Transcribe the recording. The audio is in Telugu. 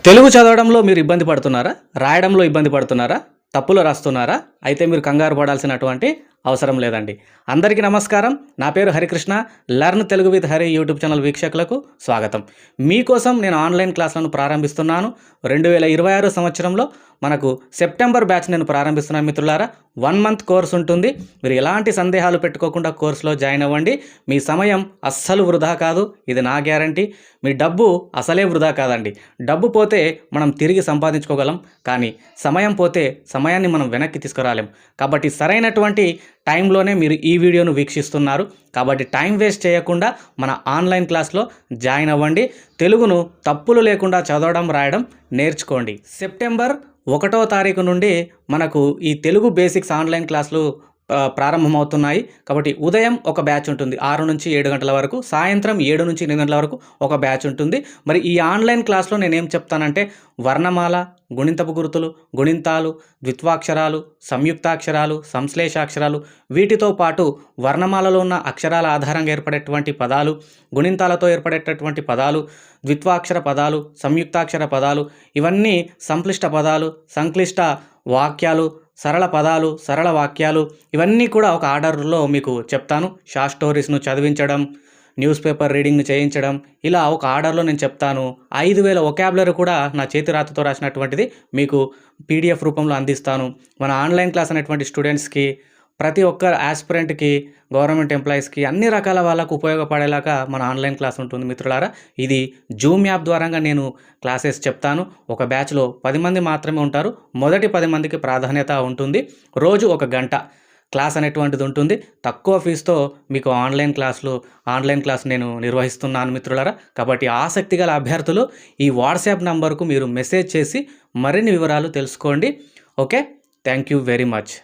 తెలుగు చదవడంలో మీరు ఇబ్బంది పడుతున్నారా? రాయడంలో ఇబ్బంది పడుతున్నారా? తప్పులు రాస్తున్నారా? అయితే మీరు కంగారు పడాల్సినటువంటి అవసరం లేదండి. అందరికీ నమస్కారం. నా పేరు Harikrishna. Learn Telugu with Hari YouTube channel వీక్షకులకు స్వాగతం. మీకోసం నేను ఆన్లైన్ క్లాసులను ప్రారంభిస్తున్నాను. 2026 సంవత్సరంలో మనకు సెప్టెంబర్ బ్యాచ్ నేను ప్రారంభిస్తున్నాను మిత్రులారా. 1 మంత్ కోర్స్ ఉంటుంది. మీరు ఎలాంటి సందేహాలు పెట్టుకోకుండా కోర్సులో జాయిన్ అవ్వండి. మీ సమయం అస్సలు వృధా కాదు, ఇది నా గ్యారంటీ. మీ డబ్బు అసలే వృధా కాదండి. డబ్బు పోతే మనం తిరిగి సంపాదించుకోగలం, కానీ సమయం పోతే సమయాన్ని మనం వెనక్కి తీసుకురాలేం. కాబట్టి సరైనటువంటి టైంలోనే మీరు ఈ వీడియోను వీక్షిస్తున్నారు. కాబట్టి టైం వేస్ట్ చేయకుండా మన ఆన్లైన్ క్లాస్లో జాయిన్ అవ్వండి. తెలుగును తప్పులు లేకుండా చదవడం రాయడం నేర్చుకోండి. సెప్టెంబర్ 1వ తారీఖు నుండి మనకు ఈ తెలుగు బేసిక్స్ ఆన్లైన్ క్లాసులు ప్రారంభమవుతున్నాయి. కాబట్టి ఉదయం ఒక బ్యాచ్ ఉంటుంది 6 నుంచి 7 గంటల వరకు, సాయంత్రం 7 నుంచి 8 గంటల వరకు ఒక బ్యాచ్ ఉంటుంది. మరి ఈ ఆన్లైన్ క్లాస్లో నేనేం చెప్తానంటే వర్ణమాల, గుణింతపు గుర్తులు, గుణింతాలు, ద్విత్వాక్షరాలు, సంయుక్తాక్షరాలు, సంశ్లేషాక్షరాలు, వీటితో పాటు వర్ణమాలలో ఉన్న అక్షరాల ఆధారంగా ఏర్పడేటువంటి పదాలు, గుణింతాలతో ఏర్పడేటటువంటి పదాలు, ద్విత్వాక్షర పదాలు, సంయుక్తాక్షర పదాలు, ఇవన్నీ సంక్లిష్ట పదాలు, సంక్లిష్ట వాక్యాలు, సరళ పదాలు, సరళ వాక్యాలు, ఇవన్నీ కూడా ఒక ఆర్డర్లో మీకు చెప్తాను. షార్ట్ స్టోరీస్ను చదివించడం, న్యూస్ పేపర్ రీడింగ్ని చేయించడం, ఇలా ఒక ఆర్డర్లో నేను చెప్తాను. 5000 వొకాబులరీ కూడా నా చేతి రాతతో రాసినటువంటిది మీకు పీడిఎఫ్ రూపంలో అందిస్తాను. మన ఆన్లైన్ క్లాస్ అనేటువంటి స్టూడెంట్స్కి, ప్రతి ఒక్క ఆస్పిరెంట్కి, గవర్నమెంట్ ఎంప్లాయీస్కి, అన్ని రకాల వాళ్ళకు ఉపయోగపడేలాగా మన ఆన్లైన్ క్లాస్ ఉంటుంది మిత్రులారా. ఇది జూమ్ యాప్ ద్వారంగా నేను క్లాసెస్ చెప్తాను. ఒక బ్యాచ్లో 10 మంది మాత్రమే ఉంటారు. మొదటి 10 మందికి ప్రాధాన్యత ఉంటుంది. రోజు 1 గంట క్లాస్ అనేటువంటిది ఉంటుంది. తక్కువ ఫీజుతో మీకు ఆన్లైన్ క్లాస్ నేను నిర్వహిస్తున్నాను మిత్రులారా. కాబట్టి ఆసక్తి గల అభ్యర్థులు ఈ వాట్సాప్ నంబర్కు మీరు మెసేజ్ చేసి మరిన్ని వివరాలు తెలుసుకోండి. Okay, thank you very much.